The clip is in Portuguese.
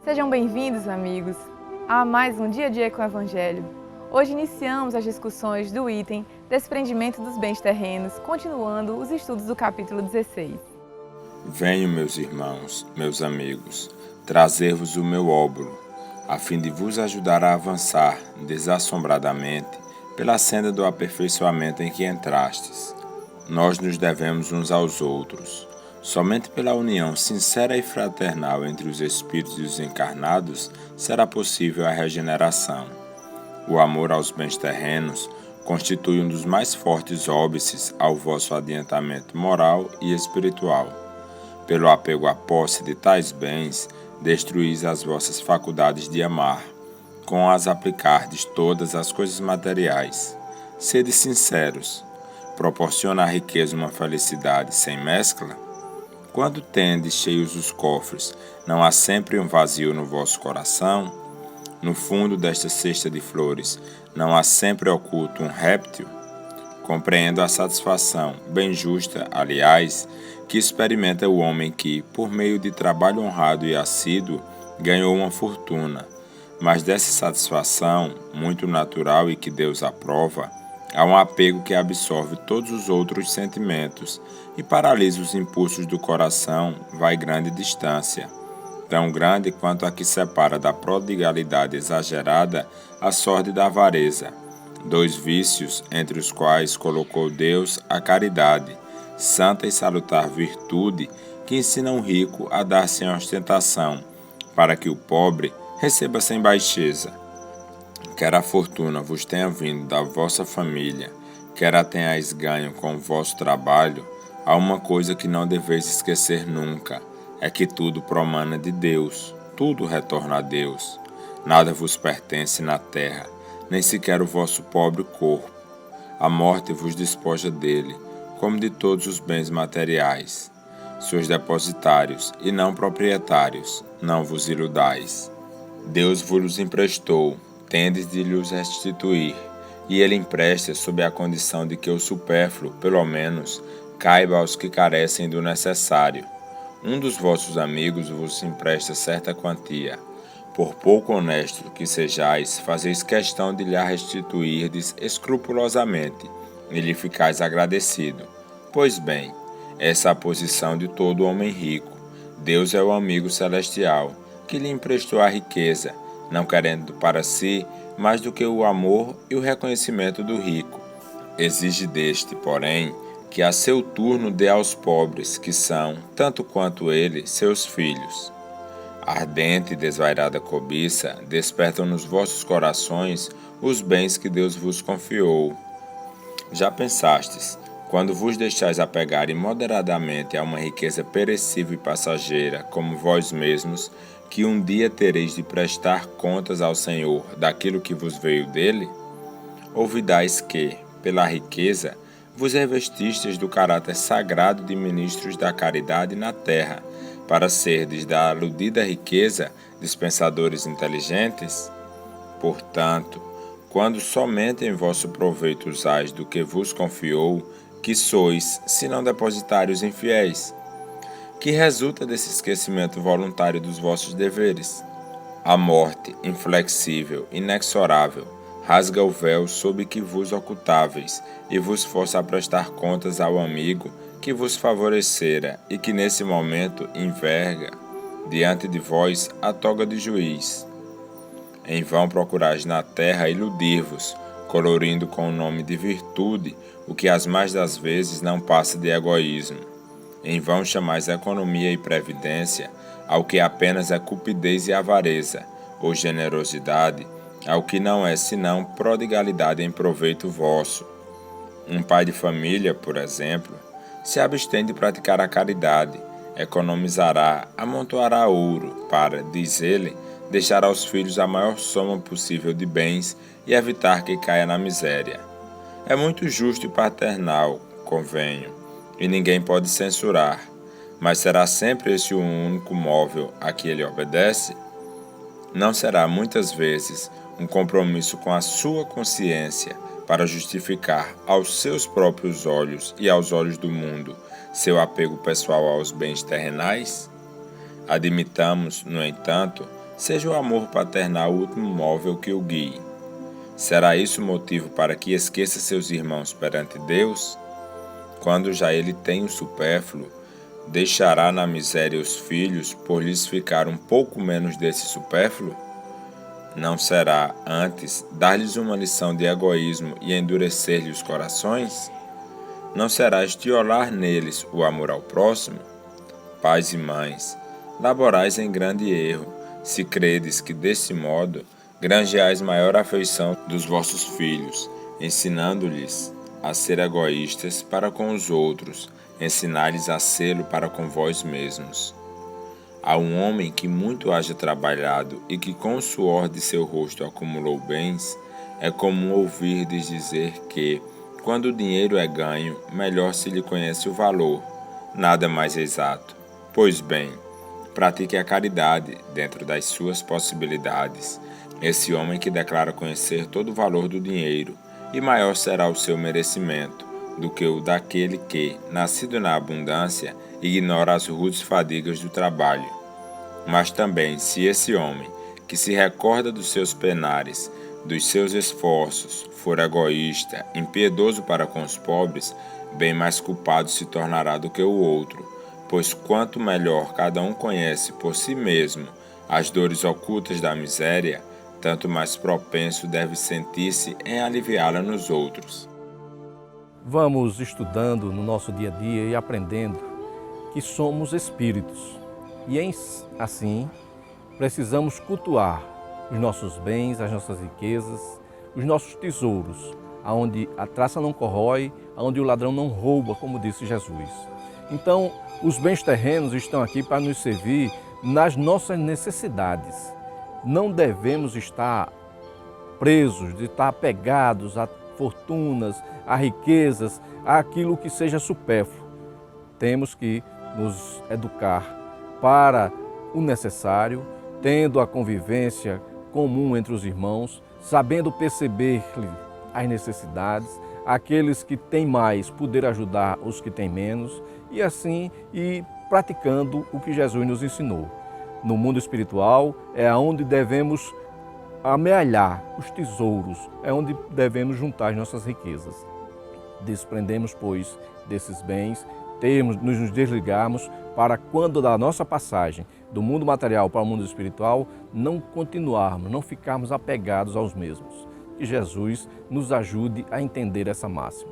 Sejam bem-vindos, amigos, a mais um Dia a Dia com o Evangelho. Hoje iniciamos as discussões do item Desprendimento dos Bens Terrenos, continuando os estudos do capítulo 16. Venho, meus irmãos, meus amigos, trazer-vos o meu óbolo, a fim de vos ajudar a avançar desassombradamente pela senda do aperfeiçoamento em que entrastes. Nós nos devemos uns aos outros. Somente pela união sincera e fraternal entre os espíritos e os encarnados será possível a regeneração. O amor aos bens terrenos constitui um dos mais fortes óbices ao vosso adiantamento moral e espiritual. Pelo apego à posse de tais bens, destruís as vossas faculdades de amar, com as aplicardes todas as coisas materiais. Sede sinceros. Proporciona a riqueza uma felicidade sem mescla? Quando tendes cheios os cofres, não há sempre um vazio no vosso coração? No fundo desta cesta de flores, não há sempre oculto um réptil? Compreendo a satisfação, bem justa, aliás, que experimenta o homem que, por meio de trabalho honrado e assíduo, ganhou uma fortuna. Mas dessa satisfação, muito natural e que Deus aprova, há um apego que absorve todos os outros sentimentos e paralisa os impulsos do coração, vai grande distância, tão grande quanto a que separa da prodigalidade exagerada a sorte da avareza, dois vícios entre os quais colocou Deus a caridade, santa e salutar virtude que ensina o rico a dar sem ostentação, para que o pobre receba sem baixeza. Quer a fortuna vos tenha vindo da vossa família, quer a tenhais ganho com o vosso trabalho, há uma coisa que não deveis esquecer nunca, é que tudo promana de Deus, tudo retorna a Deus. Nada vos pertence na terra, nem sequer o vosso pobre corpo. A morte vos despoja dele, como de todos os bens materiais. Sois depositários e não proprietários, não vos iludais. Deus vos emprestou, tendes de lhes restituir, e ele empresta sob a condição de que o supérfluo, pelo menos, caiba aos que carecem do necessário. Um dos vossos amigos vos empresta certa quantia. Por pouco honesto que sejais, fazeis questão de lhe restituirdes escrupulosamente, e lhe ficais agradecido. Pois bem, essa é a posição de todo homem rico. Deus é o amigo celestial, que lhe emprestou a riqueza, não querendo para si mais do que o amor e o reconhecimento do rico. Exige deste, porém, que a seu turno dê aos pobres, que são, tanto quanto ele, seus filhos. Ardente e desvairada cobiça despertam nos vossos corações os bens que Deus vos confiou. Já pensastes, quando vos deixais apegar imoderadamente a uma riqueza perecível e passageira, como vós mesmos, que um dia tereis de prestar contas ao Senhor daquilo que vos veio dele? Ouvidais que, pela riqueza, vos revestistes do caráter sagrado de ministros da caridade na terra, para serdes da aludida riqueza dispensadores inteligentes? Portanto, quando somente em vosso proveito usais do que vos confiou, que sois, senão depositários infiéis? Que resulta desse esquecimento voluntário dos vossos deveres? A morte, inflexível, inexorável, rasga o véu sob que vos ocultáveis e vos força a prestar contas ao amigo que vos favorecera e que nesse momento enverga diante de vós a toga de juiz. Em vão procurais na terra iludir-vos, colorindo com o nome de virtude o que as mais das vezes não passa de egoísmo. Em vão chamais economia e previdência ao que apenas é cupidez e avareza, ou generosidade ao que não é senão prodigalidade em proveito vosso. Um pai de família, por exemplo, se abstém de praticar a caridade, economizará, amontoará ouro para, diz ele, deixar aos filhos a maior soma possível de bens e evitar que caia na miséria. É muito justo e paternal, convenho, e ninguém pode censurar, mas será sempre esse o único móvel a que ele obedece? Não será muitas vezes um compromisso com a sua consciência para justificar aos seus próprios olhos e aos olhos do mundo seu apego pessoal aos bens terrenais? Admitamos, no entanto, seja o amor paternal o último móvel que o guie. Será isso motivo para que esqueça seus irmãos perante Deus? Quando já ele tem o supérfluo, deixará na miséria os filhos por lhes ficar um pouco menos desse supérfluo? Não será, antes, dar-lhes uma lição de egoísmo e endurecer-lhes os corações? Não será estiolar neles o amor ao próximo? Pais e mães, laborais em grande erro, se credes que, desse modo, granjeais maior afeição dos vossos filhos, ensinando-lhes a ser egoístas para com os outros, ensinar-lhes a sê-lo para com vós mesmos. A um homem que muito haja trabalhado e que com o suor de seu rosto acumulou bens, é comum ouvir-lhes dizer que, quando o dinheiro é ganho, melhor se lhe conhece o valor. Nada mais exato. Pois bem, pratique a caridade dentro das suas possibilidades. Esse homem que declara conhecer todo o valor do dinheiro, e maior será o seu merecimento do que o daquele que, nascido na abundância, ignora as rudes fadigas do trabalho. Mas também, se esse homem, que se recorda dos seus penares, dos seus esforços, for egoísta, impiedoso para com os pobres, bem mais culpado se tornará do que o outro, pois quanto melhor cada um conhece por si mesmo as dores ocultas da miséria, tanto mais propenso deve sentir-se em aliviá-la nos outros. Vamos estudando no nosso dia a dia e aprendendo que somos espíritos e assim precisamos cultuar os nossos bens, as nossas riquezas, os nossos tesouros, aonde a traça não corrói, aonde o ladrão não rouba, como disse Jesus. Então, os bens terrenos estão aqui para nos servir nas nossas necessidades. Não devemos estar presos, de estar apegados a fortunas, a riquezas, a aquilo que seja supérfluo. Temos que nos educar para o necessário, tendo a convivência comum entre os irmãos, sabendo perceber as necessidades, aqueles que têm mais poder ajudar os que têm menos e assim ir praticando o que Jesus nos ensinou. No mundo espiritual é onde devemos amealhar os tesouros, é onde devemos juntar as nossas riquezas. Desprendemos, pois, desses bens, nos desligarmos para quando da nossa passagem do mundo material para o mundo espiritual, não continuarmos, não ficarmos apegados aos mesmos. Que Jesus nos ajude a entender essa máxima.